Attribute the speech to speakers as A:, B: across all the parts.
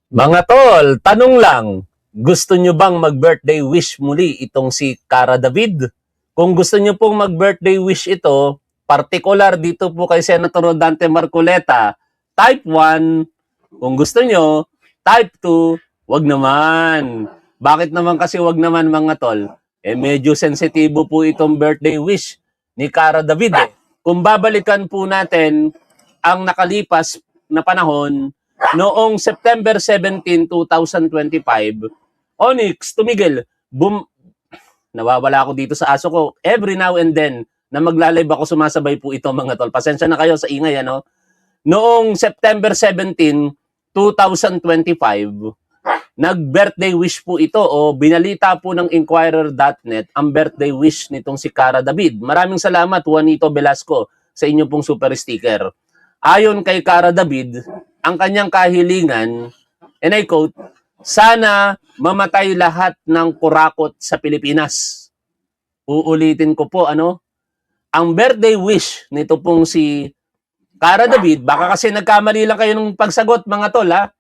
A: Mga tol, tanong lang, gusto nyo bang mag-birthday wish muli itong si Cara David? Kung gusto nyo pong mag-birthday wish ito, partikular dito po kay Senator Rodante Marcoleta, type 1. Kung gusto nyo, type 2, wag naman. Bakit naman kasi wag naman mga tol? Medyo sensitibo po itong birthday wish ni Cara David. Kung babalikan po natin ang nakalipas na panahon, noong September 17, 2025, Onyx, tumigil. Nawawala ako dito sa aso ko. Every now and then, na magla-live ako, sumasabay po ito mga tol. Pasensya na kayo sa ingay, ano? Noong September 17, 2025, nag-birthday wish po ito o binalita po ng Inquirer.net ang birthday wish nitong si Cara David. Maraming salamat, Juanito Velasco, sa inyo pong super sticker. Ayon kay Cara David, ang kanyang kahilingan, and I quote, sana mamatay lahat ng kurakot sa Pilipinas. Uulitin ko po, ano? Ang birthday wish nito pong si Cara David, baka kasi nagkamali lang kayo ng pagsagot, mga tol, ha?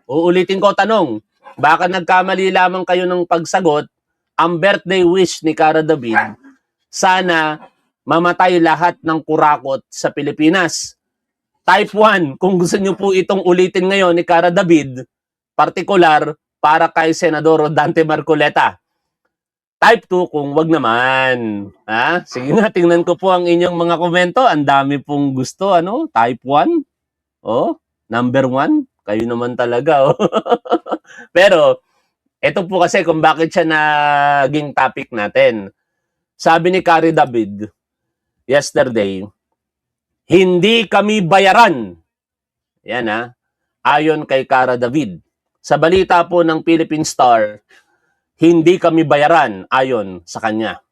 A: Uulitin ko tanong, baka nagkamali lamang kayo ng pagsagot, ang birthday wish ni Cara David, sana mamatay lahat ng kurakot sa Pilipinas. Type 1, kung gusto nyo po itong ulitin ngayon ni Cara David, partikular para kay Senador Rodante Marcoleta. Type 2 kung wag naman. Ha? Sige nga, tingnan ko po ang inyong mga komento. Ang dami pong gusto, ano? Type 1? Oh, number 1? Kayo naman talaga, oh. Pero, ito po kasi kung bakit siya naging topic natin. Sabi ni Cara David yesterday, hindi kami bayaran. Yan ha. Ayon kay Cara David. Sa balita po ng Philippine Star, hindi kami bayaran ayon sa kanya.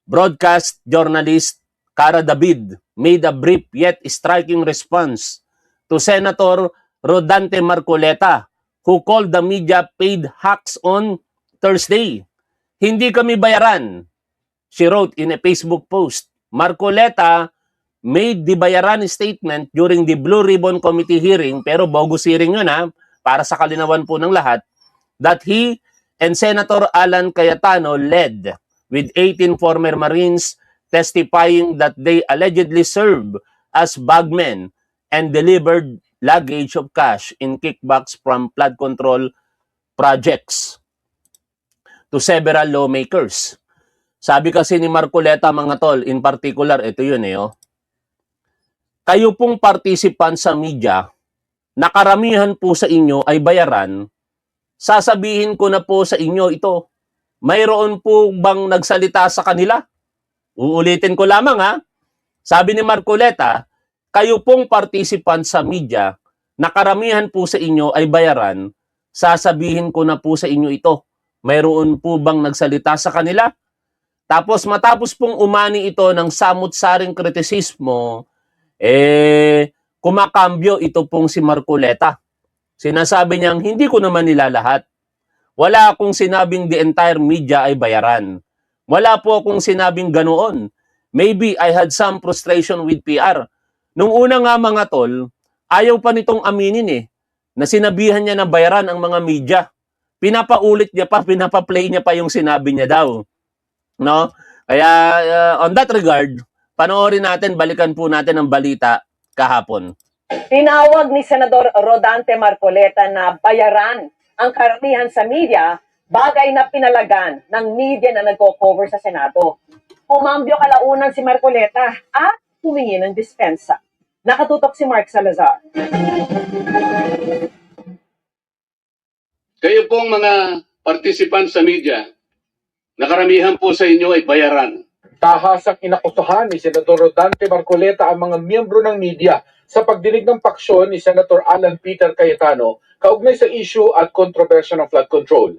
A: Broadcast journalist Cara David made a brief yet striking response to Senator Rodante Marcoleta, who called the media paid hacks on Thursday. Hindi kami bayaran, she wrote in a Facebook post. Marcoleta made the bayaran statement during the Blue Ribbon Committee hearing, pero bogus hearing yun ha, para sa kalinawan po ng lahat, that he and Senator Alan Cayetano led with 18 former Marines testifying that they allegedly served as bagmen and delivered luggage of cash in kickbacks from flood control projects to several lawmakers. Sabi kasi ni Marcoleta, mga tol, in particular, ito yun oh. Kayo pong participant sa media, na karamihan po sa inyo ay bayaran, sasabihin ko na po sa inyo ito, mayroon po bang nagsalita sa kanila? Uulitin ko lamang ha. Sabi ni Marcoleta, kayo pong participant sa media, na karamihan po sa inyo ay bayaran, sasabihin ko na po sa inyo ito, mayroon po bang nagsalita sa kanila? Tapos matapos pong umani ito ng samut-saring kritisismo, kumakambyo ito pong si Marcoleta. Sinasabi niyang, hindi ko naman nilalahat. Wala akong sinabing the entire media ay bayaran. Wala po akong sinabing ganoon. Maybe I had some frustration with PR. Nung una nga mga tol, ayaw pa nitong aminin na sinabihan niya na bayaran ang mga media. Pinapaulit niya pa, pinapaplay niya pa yung sinabi niya daw. No? Kaya on that regard, panoorin natin, balikan po natin ang balita kahapon.
B: Tinawag ni Senador Rodante Marcoleta na bayaran ang karamihan sa media, bagay na pinalagan ng media na nagko-cover sa Senado. Umambyo kalaunan si Marcoleta at humingi ng dispensa. Nakatutok si Mark Salazar.
C: Kayo pong mga participant sa media, nakaramihan po sa inyo ay bayaran.
D: Tahasang inakusahan ni Senador Rodante Marcoleta ang mga miyembro ng media sa pagdinig ng paksyon ni Senator Alan Peter Cayetano kaugnay sa issue at kontrobersya ng flood control.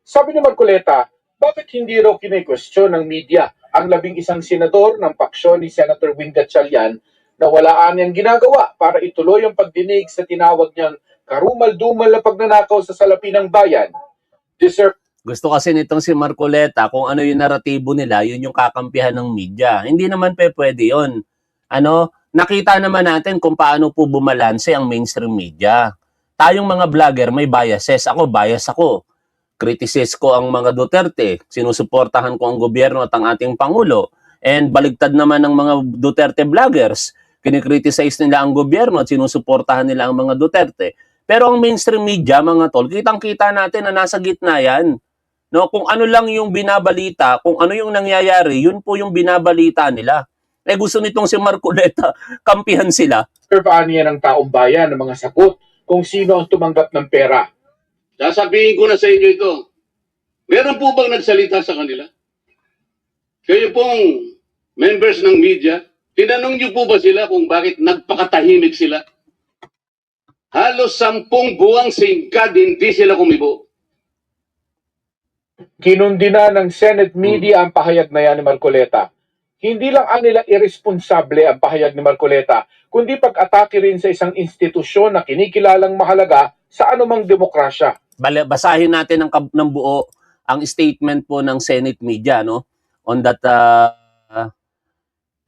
D: Sabi ni Marcoleta, bakit hindi raw kine-question ng media ang 11 senador ng paksyon ni Senator Wing Gatchalian na walaan niyang ginagawa para ituloy ang pagdinig sa tinawag niyang karumal-dumal na pagnanakaw sa salapi ng bayan.
A: Gusto kasi nitong si Marcoleta, kung ano yung naratibo nila, yun yung kakampihan ng media. Hindi naman pwede yun. Nakita naman natin kung paano po bumalanse ang mainstream media. tayong mga vlogger may biases. Bias ako. Criticize ko ang mga Duterte. Sinusuportahan ko ang gobyerno at ang ating Pangulo. And baligtad naman ng mga Duterte vloggers. Kinikriticize nila ang gobyerno at sinusuportahan nila ang mga Duterte. Pero ang mainstream media, mga tol, kitang-kita natin na nasa gitna yan. No, kung ano lang yung binabalita, kung ano yung nangyayari, yun po yung binabalita nila. Gusto nitong si Marcoleta, kampihan sila.
D: Servaan niya ng taong bayan ng mga sagot kung sino ang tumanggap ng pera.
C: Sasabihin ko na sa inyo ito. Meron po bang nagsalita sa kanila? Kayo pong members ng media, tinanong niyo po ba sila kung bakit nagpakatahimik sila? Halos 10 buwang singkad hindi sila kumibo.
D: Kinundina ng Senate media ang pahayag na yan ni Marcoleta. Hindi lang nila irresponsable ang pahayag ni Marcoleta, kundi pag-atake rin sa isang institusyon na kinikilalang mahalaga sa anumang demokrasya.
A: Basahin natin ng buo ang statement po ng Senate media, no, on that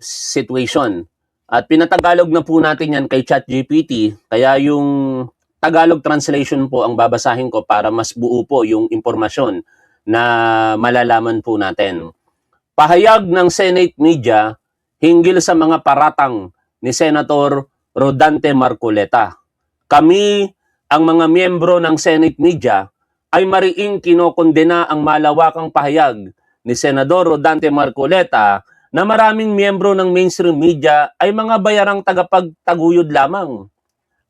A: situation. At pinatagalog na po natin yan kay ChatGPT, kaya yung Tagalog translation po ang babasahin ko para mas buo po yung impormasyon na malalaman po natin. Pahayag ng Senate media hinggil sa mga paratang ni Senator Rodante Marcoleta. Kami, ang mga miyembro ng Senate media, ay mariing kinokondena ang malawakang pahayag ni Senador Rodante Marcoleta na maraming miyembro ng mainstream media ay mga bayarang tagapagtaguyod lamang.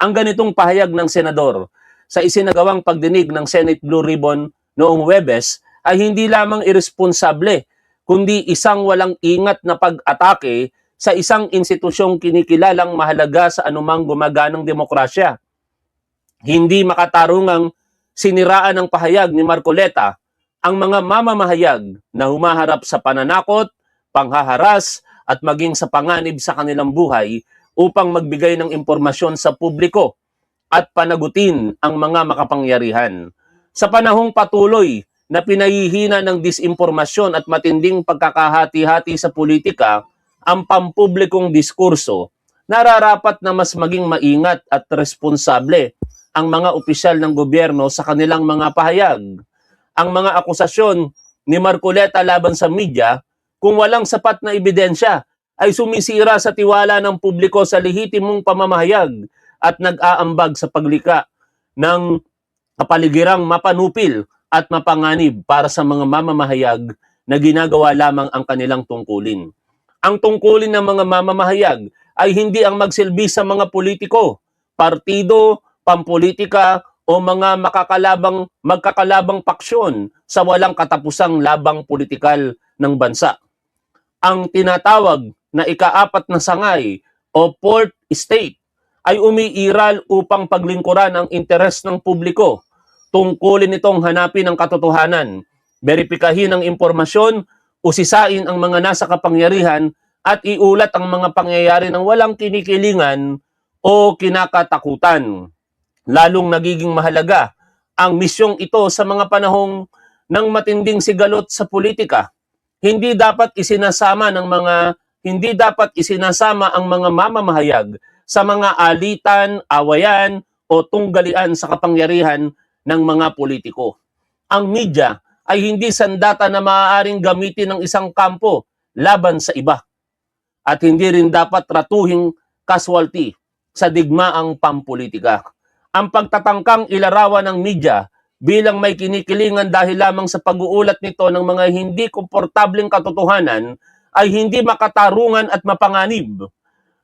A: Ang ganitong pahayag ng senador sa isinagawang pagdinig ng Senate Blue Ribbon noong Huwebes ay hindi lamang irresponsable, kundi isang walang ingat na pag-atake sa isang institusyong kinikilalang mahalaga sa anumang gumaganang demokrasya. Hindi makatarungang siniraan ng pahayag ni Marcoleta ang mga mamamahayag na humaharap sa pananakot, panghaharas at maging sa panganib sa kanilang buhay upang magbigay ng impormasyon sa publiko at panagutin ang mga makapangyarihan. Sa panahong patuloy na pinahihina ng disinformasyon at matinding pagkakahati-hati sa politika ang pampublikong diskurso, nararapat na mas maging maingat at responsable ang mga opisyal ng gobyerno sa kanilang mga pahayag. Ang mga akusasyon ni Marcoleta laban sa media, kung walang sapat na ebidensya, ay sumisira sa tiwala ng publiko sa lehitimong pamamahayag at nag-aambag sa paglika ng kapaligirang mapanupil at mapanganib para sa mga mamamahayag na ginagawa lamang ang kanilang tungkulin. Ang tungkulin ng mga mamamahayag ay hindi ang magsilbi sa mga politiko, partido, pampolitika o mga magkakalabang paksyon sa walang katapusang labang politikal ng bansa. Ang tinatawag na ika-4 na sangay o fourth estate ay umiiral upang paglingkuran ang interes ng publiko. Tungkulin itong hanapin ang katotohanan, beripikahin ang impormasyon, usisain ang mga nasa kapangyarihan at iulat ang mga pangyayari ng walang kinikilingan o kinakatakutan. Lalong nagiging mahalaga ang misyong ito sa mga panahong ng matinding sigalot sa politika. Hindi dapat isinasama ang mga mamamahayag sa mga alitan, awayan o tunggalian sa kapangyarihan ng mga politiko. Ang media ay hindi sandata na maaaring gamitin ng isang kampo laban sa iba. At hindi rin dapat ratuhing casualty sa digmaang pampolitika. Ang pagtatangkang ilarawan ng media bilang may kinikilingan dahil lamang sa pag-uulat nito ng mga hindi komportableng katotohanan ay hindi makatarungan at mapanganib.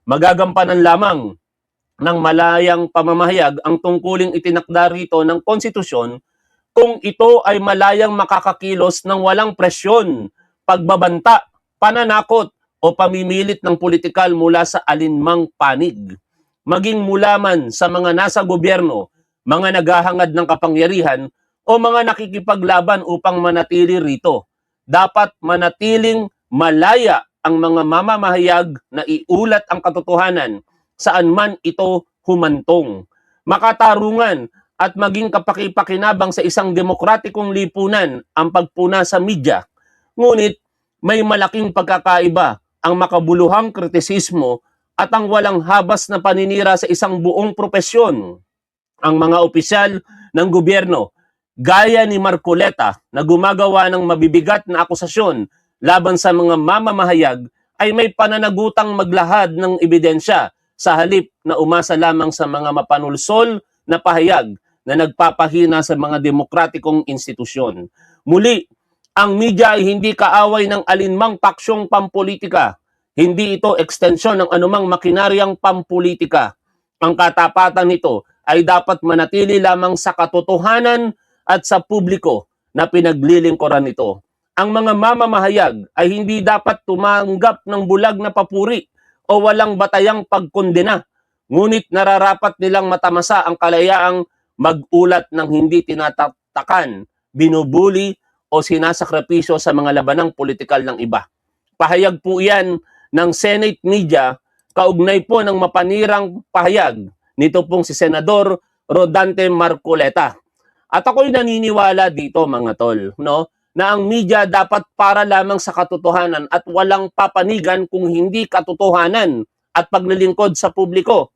A: Magagampanan lamang ng malayang pamamahayag ang tungkuling itinakda rito ng konstitusyon kung ito ay malayang makakakilos ng walang presyon, pagbabanta, pananakot o pamimilit ng politikal mula sa alinmang panig. Maging mula man sa mga nasa gobyerno, mga naghahangad ng kapangyarihan o mga nakikipaglaban upang manatili rito. Dapat manatiling malaya ang mga mamamahayag na iulat ang katotohanan saan man ito humantong. Makatarungan at maging kapakipakinabang sa isang demokratikong lipunan ang pagpuna sa media. Ngunit may malaking pagkakaiba ang makabuluhang kritisismo at ang walang habas na paninira sa isang buong propesyon. ang mga opisyal ng gobyerno gaya ni Marcoleta na gumagawa ng mabibigat na akusasyon laban sa mga mamamahayag ay may pananagutang maglahad ng ebidensya sa halip na umasa lamang sa mga mapanulsol na pahayag na nagpapahina sa mga demokratikong institusyon. Muli, ang media ay hindi kaaway ng alinmang paksyong pampolitika. Hindi ito ekstensyon ng anumang makinaryang pampolitika. Ang katapatan nito ay dapat manatili lamang sa katotohanan at sa publiko na pinaglilingkuran nito. Ang mga mamamahayag ay hindi dapat tumanggap ng bulag na papuri o walang batayang pagkondena. Ngunit nararapat nilang matamasa ang kalayaang mag-ulat ng hindi tinatatakan, binubuli o sinasakripisyo sa mga labanang politikal ng iba. Pahayag po yan ng Senate media kaugnay po ng mapanirang pahayag nito pong si Senador Rodante Marcoleta. At ako'y naniniwala dito mga tol, no, na ang media dapat para lamang sa katotohanan at walang papanigan kung hindi katotohanan at paglilingkod sa publiko.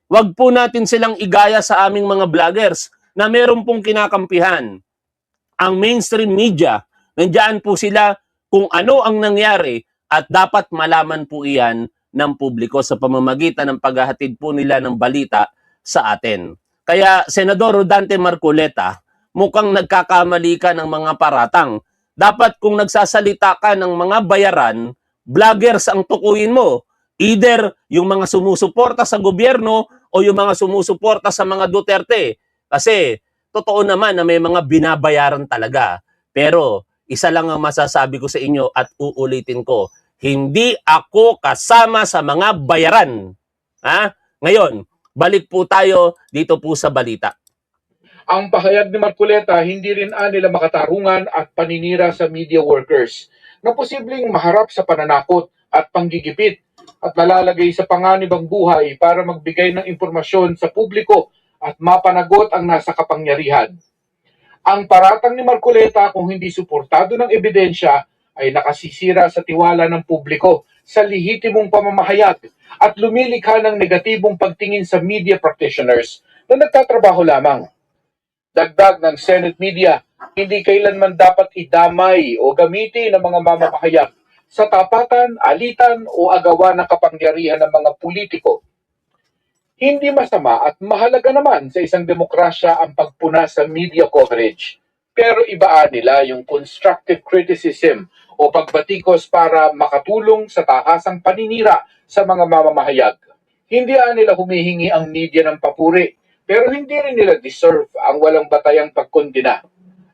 A: Huwag po natin silang igaya sa aming mga vloggers na meron pong kinakampihan. Ang mainstream media, nandiyan po sila kung ano ang nangyari at dapat malaman po iyan ng publiko sa pamamagitan ng paghahatid po nila ng balita sa atin. Kaya Senador Rodante Marcoleta, mukhang nagkakamali ka ng mga paratang. Dapat kung nagsasalita ka ng mga bayaran, vloggers ang tukuyin mo. Either yung mga sumusuporta sa gobyerno o yung mga sumusuporta sa mga Duterte. Kasi totoo naman na may mga binabayaran talaga. Pero isa lang ang masasabi ko sa inyo at uulitin ko, hindi ako kasama sa mga bayaran. Ha? Ngayon, balik po tayo dito po sa balita.
D: Ang pahayag ni Marcoleta, hindi rin nila makatarungan at paninira sa media workers na posibleng maharap sa pananakot at panggigipit at nalalagay sa panganibang buhay para magbigay ng impormasyon sa publiko at mapanagot ang nasa kapangyarihan. Ang paratang ni Marcoleta kung hindi suportado ng ebidensya ay nakasisira sa tiwala ng publiko sa lehitimong pamamahayag at lumilikha ng negatibong pagtingin sa media practitioners na nagtatrabaho lamang. Dagdag ng Senate media, hindi kailanman dapat idamay o gamitin ng mga mamamahayag sa tapatan, alitan o agawan ng kapangyarihan ng mga politiko. Hindi masama at mahalaga naman sa isang demokrasya ang pagpuna sa media coverage. Pero ibaan nila yung constructive criticism o pagbatikos para makatulong sa tahasang paninira sa mga mamamahayag. Hindi nila humihingi ang media ng papuri, pero hindi rin nila deserve ang walang batayang pagkondena.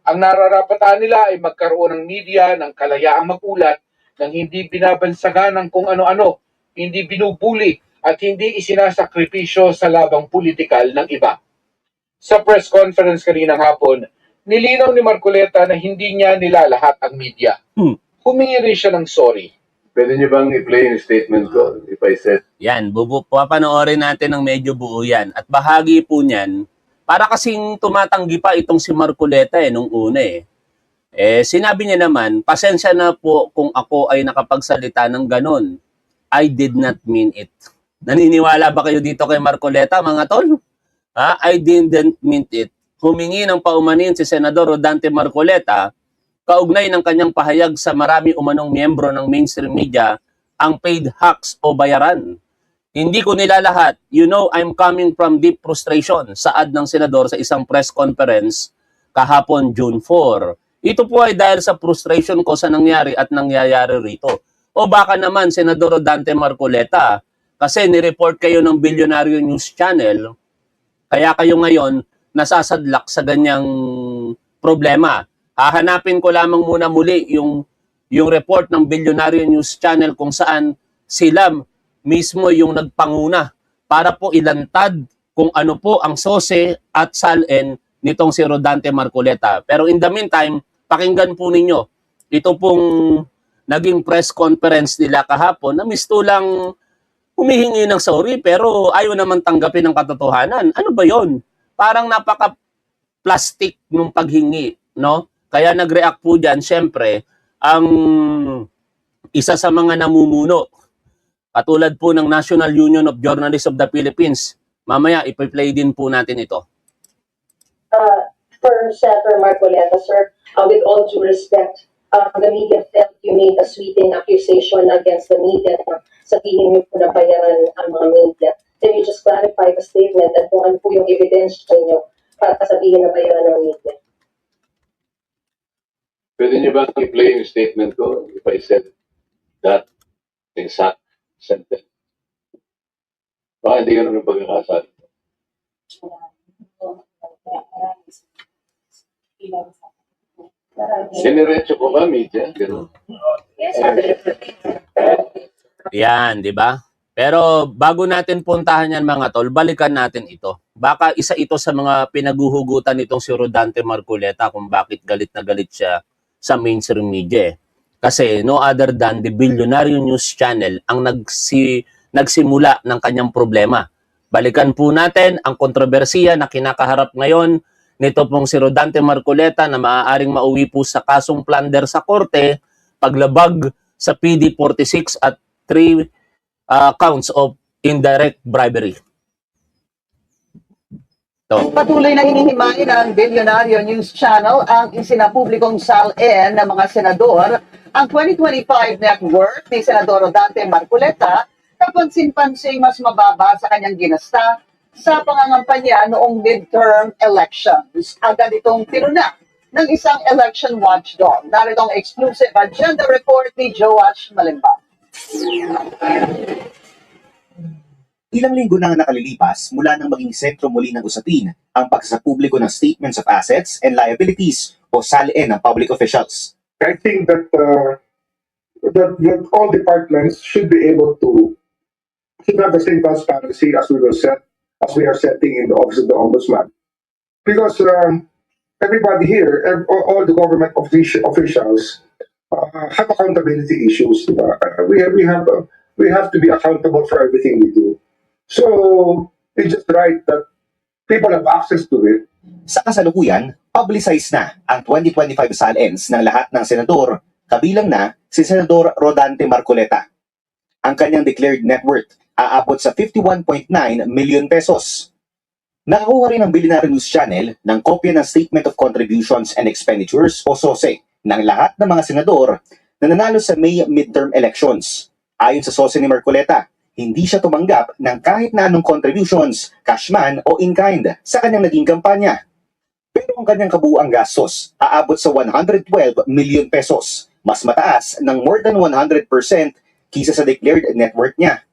D: Ang nararapatan nila ay magkaroon ng media ng kalayaang magulat nang hindi binabansagan ng kung ano-ano, hindi binubuli at hindi isinasakripisyo sa labang politikal ng iba. Sa press conference kaninang hapon, nilinaw ni Marcoleta na hindi niya nilalahat ang media. Humingi rin siya ng sorry.
E: Pwede niyo bang i-play yung statement ko if I said?
A: Yan, papanoorin natin ng medyo buo yan. At bahagi po niyan, para kasing tumatanggi pa itong si Marcoleta nung una sinabi niya naman, pasensya na po kung ako ay nakapagsalita ng ganon. I did not mean it. Naniniwala ba kayo dito kay Marcoleta, mga tol? I didn't mean it. Humingi ng paumanin si Senador Rodante Marcoleta kaugnay ng kanyang pahayag sa marami umanong miyembro ng mainstream media ang paid hacks o bayaran. Hindi ko nilalahat. You know, I'm coming from deep frustration, saad ng senador sa isang press conference kahapon June 4. Ito po ay dahil sa frustration ko sa nangyari at nangyayari rito. O baka naman, Senador Rodante Marcoleta, kasi nireport kayo ng Bilyonaryo News Channel, kaya kayo ngayon nasasadlak sa ganyang problema. Hahanapin ko lamang muna muli yung report ng Bilyonaryo News Channel kung saan sila mismo yung nagpanguna para po ilantad kung ano po ang sose at salin nitong si Rodante Marcoleta. Pero in the meantime, pakinggan po ninyo ito pong naging press conference nila kahapon na mistulang humihingi ng sorry pero ayaw naman tanggapin ang katotohanan. Ano ba yon? Parang napaka-plastic nung paghingi, no? Kaya nag-react po dyan, syempre, ang isa sa mga namumuno, katulad po ng National Union of Journalists of the Philippines. Mamaya, ipi-play din po natin ito.
F: For Senator Marcoleta, sir, with all due respect, the media felt you made a sweeping accusation against the media na sabihin niyo po na bayaran ang mga media. Can you just clarify the statement at kung ano po yung ebidensya niyo para sabihin na bayaran ng media?
E: Pwede niyo ba i-play yung statement ko if I said that exact sentence? Baka hindi ganun yung pagkakasabi. Siniretso ko ba, media? Ganun.
A: Yan, di ba? Pero bago natin puntahan yan mga tol, balikan natin ito. Baka isa ito sa mga pinaguhugutan nitong si Rodante Marcoleta kung bakit galit na galit siya sa mainstream media. Kasi no other than the Billionaire News Channel ang nagsimula ng kanyang problema. Balikan po natin ang kontrobersiya na kinakaharap ngayon nito pong si Rodante Marcoleta na maaaring mauwi po sa kasong plunder sa korte, paglabag sa PD 46 at 3 counts of indirect bribery.
G: Patuloy na hinihimayin ng Billionaire News Channel ang isinapublikong salin ng mga senador. Ang 2025 net worth ni Senador Rodante Marcoleta kapansin-pansing mas mababa sa kanyang ginasta sa pangangampanya noong midterm elections. Agad itong tinuna ng isang election watchdog. Narito ang exclusive agenda report ni Joash Malimba.
H: Ilang linggo na nakalilipas mula nang maging sentro muli ng usapin ang pagsasapubliko ng Statements of Assets and Liabilities o SALN ng public officials.
I: I think that that all departments should be able to should have the same transparency as we are setting in the office of the ombudsman, because everybody here, all the government officials have accountability issues. We have to be accountable for everything we do. So it's just right that people have access to it.
H: Sa kasalukuyan, publicized na ang 2025 SALNs ng lahat ng senador, kabilang na si Senador Rodante Marcoleta. Ang kanyang declared net worth aabot sa 51.9 million pesos. Nakakuha rin ang Billionaire News Channel ng kopya ng Statement of Contributions and Expenditures o SOSE ng lahat ng mga senador na nanalo sa May midterm elections. Ayon sa SOSE ni Marcoleta, hindi siya tumanggap ng kahit na anong contributions, cash man o in-kind sa kanyang naging kampanya. Pero ang kanyang kabuuang gastos aabot sa 112 million pesos, mas mataas ng more than 100% kisa sa declared net worth niya.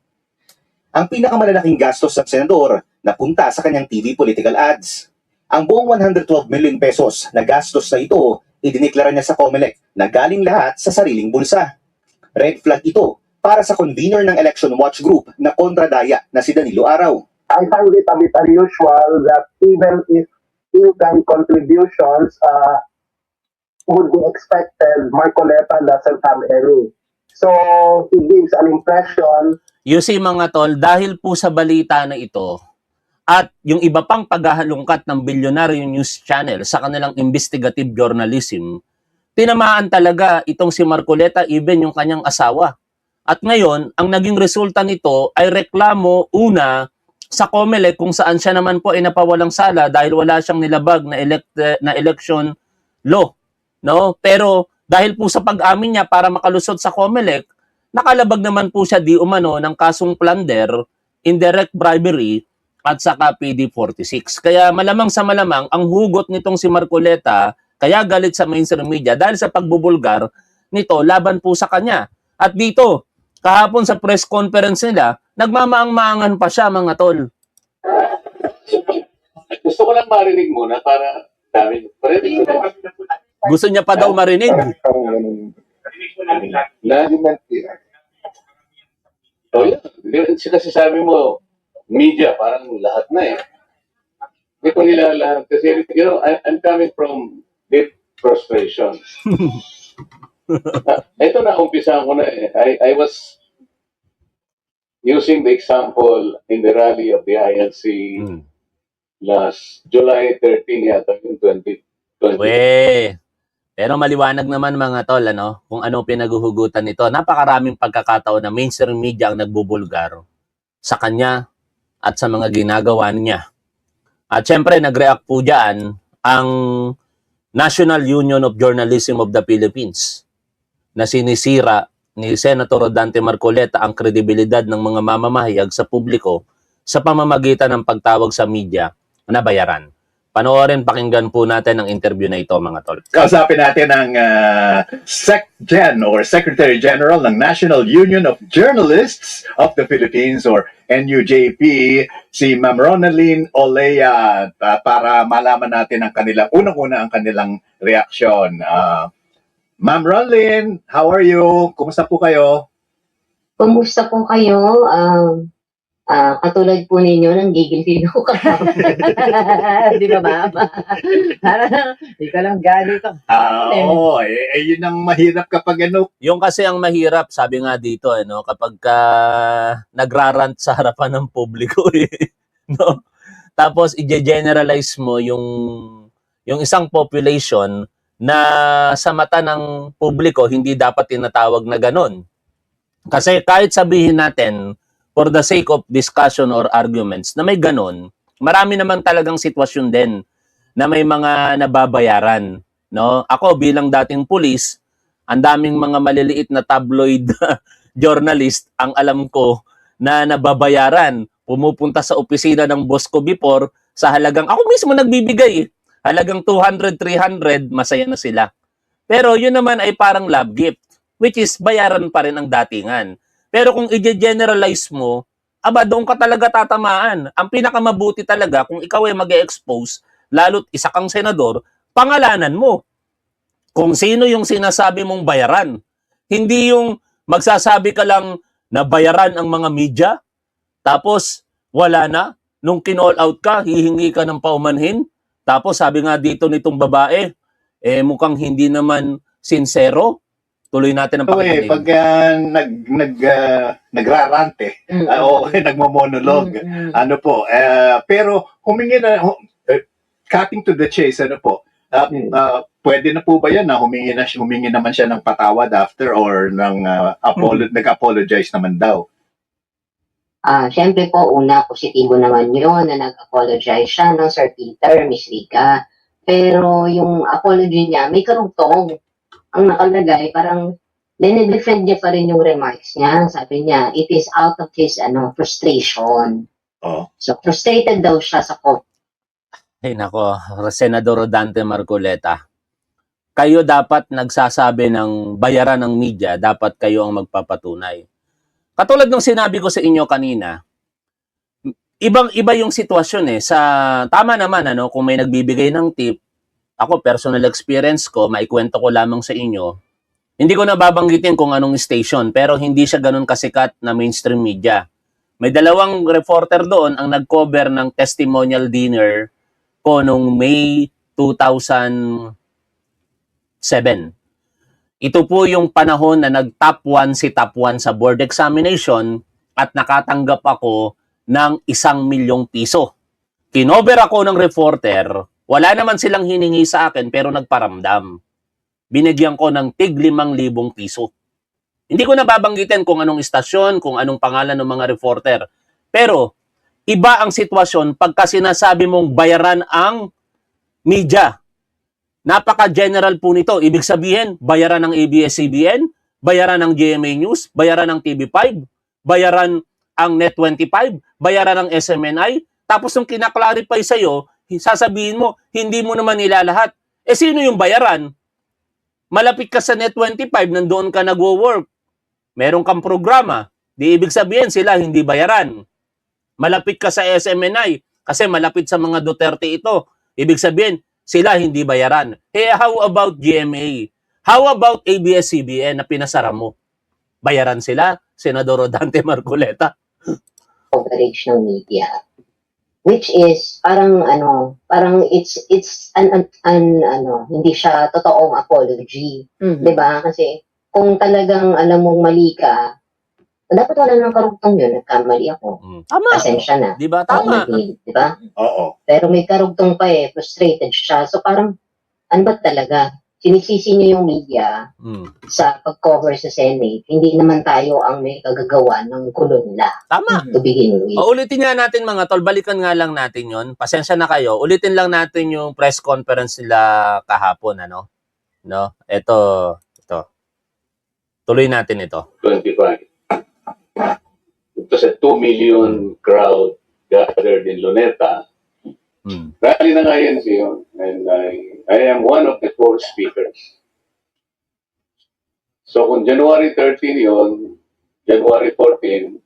H: Ang pinakamalalaking gastos ng senador napunta sa kanyang TV political ads. Ang buong 112 million pesos na gastos na ito, idineklara niya sa COMELEC na galing lahat sa sariling bulsa. Red flag ito para sa convener ng Election Watch Group na kontradaya na si Danilo Araw.
I: I find it a bit unusual that even if in-kind contributions would be expected, Marcoleta doesn't have any. So it gives an impression.
A: You see mga tol, dahil po sa balita na ito at yung iba pang paghahalungkat ng Billionaire News Channel sa kanilang investigative journalism, tinamaan talaga itong si Marcoleta, even yung kanyang asawa. At ngayon, ang naging resulta nito ay reklamo una sa COMELEC kung saan siya naman po ay napawalang sala dahil wala siyang nilabag na election law. No? Pero dahil po sa pag-amin niya para makalusot sa COMELEC, nakalabag naman po siya di umano ng kasong plunder, indirect bribery, at saka PD 46. Kaya malamang sa malamang, ang hugot nitong si Marcoleta, kaya galit sa mainstream media dahil sa pagbubulgar nito laban po sa kanya. At dito, kahapon sa press conference nila, nagmamaang-maangan pa siya mga tol.
E: Gusto ko lang marinig muna para dami. Parinig ko.
A: Gusto niya pa daw marinig.
E: Oh yeah. Kasi sabi mo, media, parang lahat na eh. Hindi ko nila lahat. Kasi, you know, I'm coming from deep frustration. Ito na, umpisa ko na eh. I was using the example in the rally of the INC last July 13 yata, yung 2020.
A: We. Pero maliwanag naman mga tol, ano, kung ano pinaguhugutan nito. Napakaraming pagkakataon na mainstream media ang nagbubulgar sa kanya at sa mga ginagawa niya. At syempre, nag-react po dyan ang National Union of Journalism of the Philippines na sinisira ni Senator Rodante Marcoleta ang kredibilidad ng mga mamamahayag sa publiko sa pamamagitan ng pagtawag sa media na bayaran. Panoorin, pakinggan po natin ang interview na ito, mga tol.
J: Kausapin natin ang SecGen or Secretary General ng National Union of Journalists of the Philippines or NUJP, si Ma'am Ronaldine Olea, para malaman natin ang kanilang, unang-una ang kanilang reaksyon. Ma'am Ronaldine, how are you? Kumusta po kayo?
K: Kumusta po kayo? Katulad po ninyo, nanggigil din ako kapag. Di ba, ma'am? Parang, di ka lang ganito.
J: Oo, yun ang mahirap kapag ano.
A: Yung kasi ang mahirap, sabi nga dito, no, kapag ka nagrarant sa harapan ng publiko, no? Tapos i-generalize mo yung isang population na sa mata ng publiko hindi dapat tinatawag na ganon. Kasi kahit sabihin natin for the sake of discussion or arguments na may ganon, marami naman talagang sitwasyon din na may mga nababayaran, no? Ako bilang dating pulis, ang daming mga maliliit na tabloid journalist ang alam ko na nababayaran. Pumupunta sa opisina ng boss ko before sa halagang, ako mismo nagbibigay, halagang 200, 300, masaya na sila. Pero yun naman ay parang love gift, which is bayaran pa rin ang datingan. Pero kung i-generalize mo, aba, doon ka talaga tatamaan. Ang pinakamabuti talaga, kung ikaw ay mag-expose, lalo't isa kang senador, pangalanan mo. Kung sino yung sinasabi mong bayaran. Hindi yung magsasabi ka lang na bayaran ang mga media, tapos wala na. Nung kinall out ka, hihingi ka ng paumanhin. Tapos sabi nga dito nitong babae, mukhang hindi naman sincero. Tuloy natin ang pakikinig.
J: Pag nagrarante, nagmo-monologue, ano po, pero humingi na, cutting to the chase, ano po, pwede na po ba yan na humingi naman siya ng patawad after or nag-apologize naman daw?
K: Siyempre po, una, positibo naman yun na nag-apologize siya ng Sir Peter, Miss Rica. Pero yung apology niya, may karugtong. Ang nakalagay, parang dinidefend niya pa rin yung remarks niya. Sabi niya, it is out of his frustration.
J: Oh.
K: So, frustrated daw siya sa court.
A: Ay nako, Senador Rodante Marcoleta, kayo dapat nagsasabi ng bayaran ng media, dapat kayo ang magpapatunay. Katulad ng sinabi ko sa inyo kanina, ibang-iba yung sitwasyon sa tama naman kung may nagbibigay ng tip. Ako, personal experience ko, maikwento ko lamang sa inyo. Hindi ko nababanggitin kung anong station, pero hindi siya ganun kasikat na mainstream media. May dalawang reporter doon ang nag-cover ng testimonial dinner ko noong May 2007. Ito po yung panahon na nag-top 1 si top 1 sa board examination at nakatanggap ako ng 1 milyong piso. Kinover ako ng reporter. Wala naman silang hiningi sa akin pero nagparamdam. Binigyan ko ng tig 5,000 piso. Hindi ko nababanggitin kung anong istasyon, kung anong pangalan ng mga reporter. Pero iba ang sitwasyon pagka sinasabi mong bayaran ang media. Napaka-general po nito. Ibig sabihin, bayaran ng ABS-CBN, bayaran ng GMA News, bayaran ng TV5, bayaran ang Net25, bayaran ng SMNI. Tapos nung kinaklarify sa'yo, sasabihin mo, hindi mo naman nilalahat. Sino yung bayaran? Malapit ka sa Net25, nandoon ka nagwo-work. Meron kang programa. Di ibig sabihin sila hindi bayaran. Malapit ka sa SMNI, kasi malapit sa mga Duterte ito. Ibig sabihin, sila hindi bayaran. How about GMA? How about ABS-CBN na pinasara mo? Bayaran sila, Senador Rodante Marcoleta.
K: Coverage ng media. Which is parang it's hindi siya totoong apology. 'Di ba? Kasi kung talagang alam mong mali ka, dapat wala nang karugtong yun. Nagkamali ako.
A: Tama.
K: Pasensya na.
A: 'Di ba? Tama.
K: 'Di ba?
J: Oo.
K: Pero may karugtong pa frustrated siya. So parang ano ba talaga? sinisisi niyo yung media sa pag-cover sa Senate. Hindi naman tayo ang may kagagawa ng gulo nila
A: Tama.
K: to begin with.
A: O, ulitin nga natin mga tol, balikan nga lang natin yon. Pasensya na kayo. Ulitin lang natin yung press conference nila kahapon, ano? No? Ito. Tuloy natin ito.
E: 25. It was a 2 million crowd gathered in Luneta. Rally ng INC yun. And I am one of the 4 speakers. So kung January 13 yun, January 14,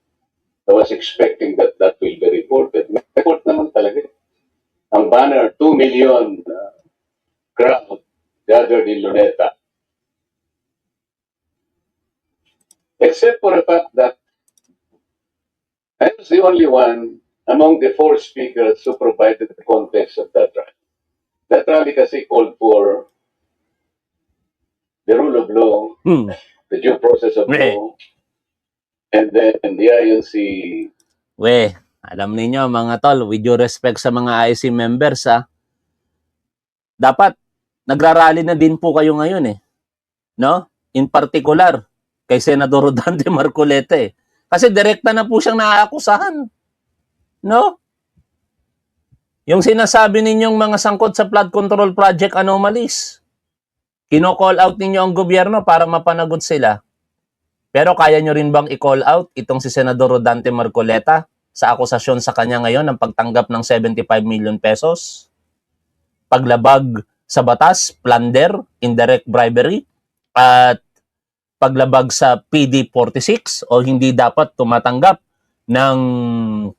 E: I was expecting that will be reported. Report naman talaga. Ang banner, 2 million crowd gathered in Luneta. Except for the fact that I was the only one among the 4 speakers who provided the context of that rally. That rally kasi called for the rule of law, the due process of law, and then the INC.
A: Alam niyo mga tol, with due respect sa mga IC members, dapat nagrarally na din po kayo ngayon no? In particular, kay Senador Rodante Marcoleta Kasi direkta na po siyang naaakusahan. No? Yung sinasabi ninyong mga sangkot sa flood control project anomalies. Kino-call out ninyo ang gobyerno para mapanagot sila. Pero kaya nyo rin bang i-call out itong si Senador Rodante Marcoleta sa akusasyon sa kanya ngayon ng pagtanggap ng 75 million pesos? Paglabag sa batas, plunder, indirect bribery, at paglabag sa PD 46 o hindi dapat tumatanggap ng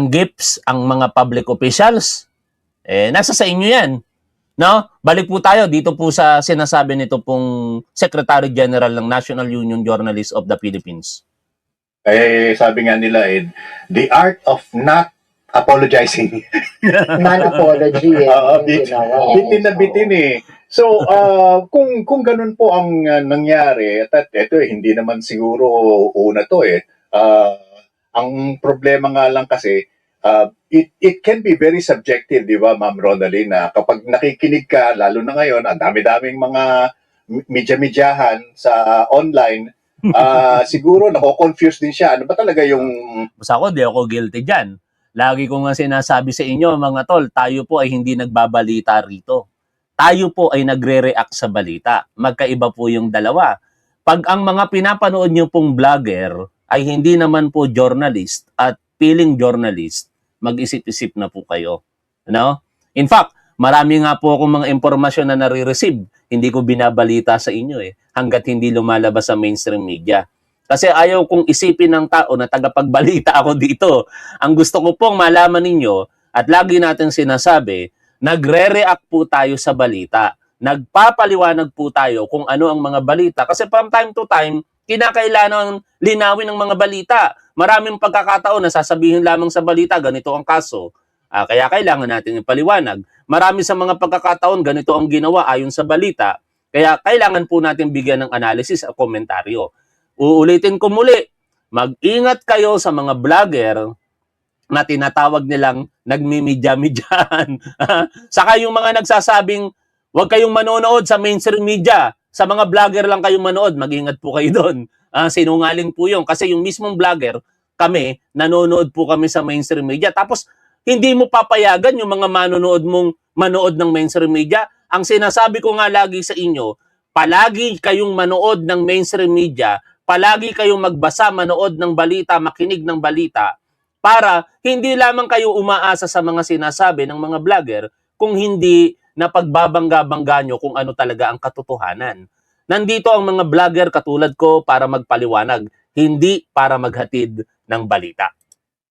A: gifts ang mga public officials. Nasa sa inyo yan. No? Balik po tayo dito po sa sinasabi nito pong Secretary General ng National Union Journalists of the Philippines.
J: Sabi nga nila, the art of not apologizing.
K: Non-apology.
J: Bitin na bitin So, kung ganun po ang nangyari, at ito hindi naman siguro una to ang problema nga lang kasi, it can be very subjective, di ba, Ma'am Ronaldine, na kapag nakikinig ka, lalo na ngayon, ang dami-daming mga media-medyahan sa online, siguro nako-confuse din siya. Ano ba talaga yung...
A: Basta ako, di ako guilty dyan. Lagi ko nga sinasabi sa inyo, mga tol, tayo po ay hindi nagbabalita rito. Tayo po ay nagre-react sa balita. Magkaiba po yung dalawa. Pag ang mga pinapanood nyo pong vlogger ay hindi naman po journalist at feeling journalist, mag-isip-isip na po kayo. No? In fact, marami nga po akong mga impormasyon na nare-receive. Hindi ko binabalita sa inyo hanggat hindi lumalabas sa mainstream media. Kasi ayaw kong isipin ng tao na tagapagbalita ako dito. Ang gusto ko pong malaman ninyo, at lagi natin sinasabi, nagre-react po tayo sa balita. Nagpapaliwanag po tayo kung ano ang mga balita. Kasi from time to time, kinakailangan linawin ng mga balita. Maraming pagkakataon na sasabihin lamang sa balita, ganito ang kaso. Kaya kailangan natin ipaliwanag. Marami sa mga pagkakataon, ganito ang ginawa ayon sa balita. Kaya kailangan po natin bigyan ng analysis at komentaryo. Uulitin ko muli, mag-ingat kayo sa mga vlogger na tinatawag nilang nagmimidya-midyahan. Saka yung mga nagsasabing, huwag kayong manonood sa mainstream media. Sa mga vlogger lang kayong manood, mag-ingat po kayo doon. Sinungaling po yun. Kasi yung mismong vlogger, kami, nanonood po kami sa mainstream media. Tapos, hindi mo papayagan yung mga manonood mong manood ng mainstream media. Ang sinasabi ko nga lagi sa inyo, palagi kayong manood ng mainstream media, palagi kayong magbasa, manood ng balita, makinig ng balita, para hindi lamang kayo umaasa sa mga sinasabi ng mga vlogger, kung hindi na pagbabangga-bangga nyo kung ano talaga ang katotohanan. Nandito ang mga vlogger katulad ko para magpaliwanag, hindi para maghatid ng balita.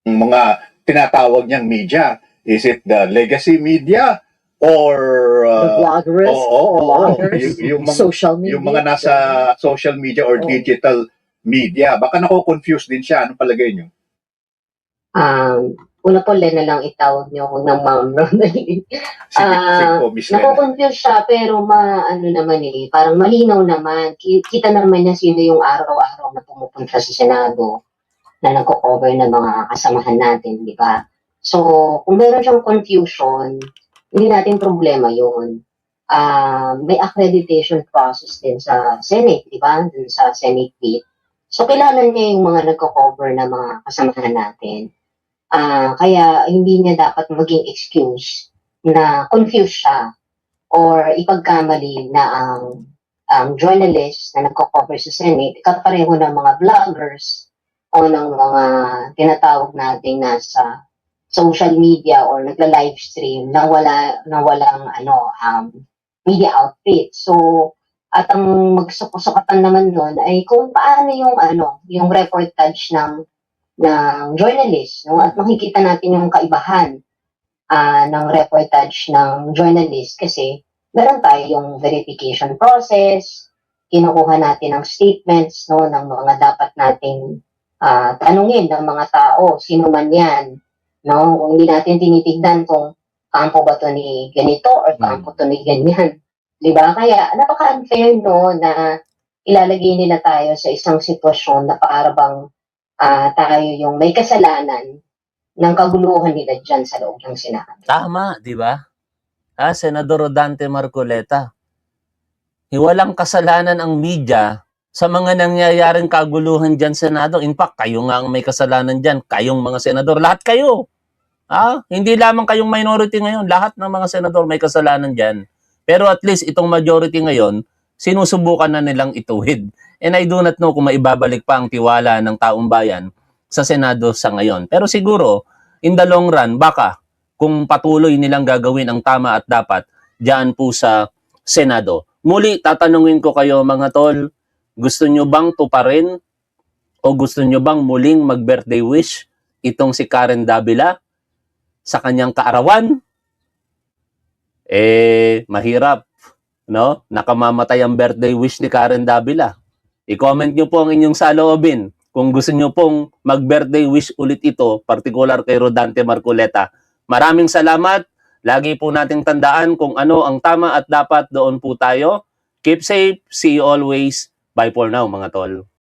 J: Mga tinatawag niyang media, is it the legacy media or
K: The vloggers, bloggers,
J: yung mga,
K: social media.
J: yung mga nasa social media or digital media? Baka nako-confuse din siya. Anong palagay niyo?
K: Una po, Len na lang itawag niyo ako ng Ma'am Ronaldine.
J: Sige po, Miss Lena.
K: Nako-confuse siya, pero ano naman parang malinaw naman. Kita naman niya sino yung araw-araw na pumupunta sa Senado na nagko-cover ng mga kasamahan natin, di ba? So, kung meron siyang confusion, hindi natin problema yun. may accreditation process din sa Senate, di ba? Dun sa Senate Pit. So, kilala niya yung mga nagko-cover na mga kasamahan natin. Kaya hindi niya dapat maging excuse na confused siya or ipagkamali na ang journalist na nagko-cover sa Senate, kapareho ng mga vloggers o ng mga tinatawag nating nasa social media or nagla-live stream na walang media outfit. So, at ang magsukatan naman nun ay kung paano yung reportage ng journalist, no? At makikita natin yung kaibahan ng reportage ng journalist kasi meron tayong verification process, kinukuha natin ang statements, no, ng mga dapat nating tanungin ng mga tao, sino man yan, no? Kung hindi natin tinitignan kung kampo ba to ni ganito or kampo to ni ganyan. Diba? Kaya napaka-unfair, no, na ilalagay nila tayo sa isang sitwasyon na para bang tayo yung may kasalanan ng kaguluhan nila dyan sa loob ng Senado.
A: Tama, di ba? Senador Rodante Marcoleta. Walang kasalanan ang media sa mga nangyayaring kaguluhan dyan sa Senado. In fact, kayo nga ang may kasalanan dyan. Kayong mga senador, lahat kayo. Hindi lamang kayong minority ngayon. Lahat ng mga senador may kasalanan dyan. Pero at least itong majority ngayon, sinusubukan na nilang ituwid. And I do not know kung maibabalik pa ang tiwala ng taong bayan sa Senado sa ngayon. Pero siguro, in the long run, baka kung patuloy nilang gagawin ang tama at dapat diyan po sa Senado. Muli, tatanungin ko kayo mga tol, gusto nyo bang tuparin o gusto nyo bang muling mag-birthday wish itong si Karen Davila sa kanyang kaarawan? Mahirap, no? Nakamamatay ang birthday wish ni Karen Davila. I-comment nyo po ang inyong saloobin kung gusto nyo pong mag-birthday wish ulit ito, particular kay Rodante Marcoleta. Maraming salamat. Lagi po nating tandaan kung ano ang tama at dapat, doon po tayo. Keep safe. See you always. Bye for now, mga tol.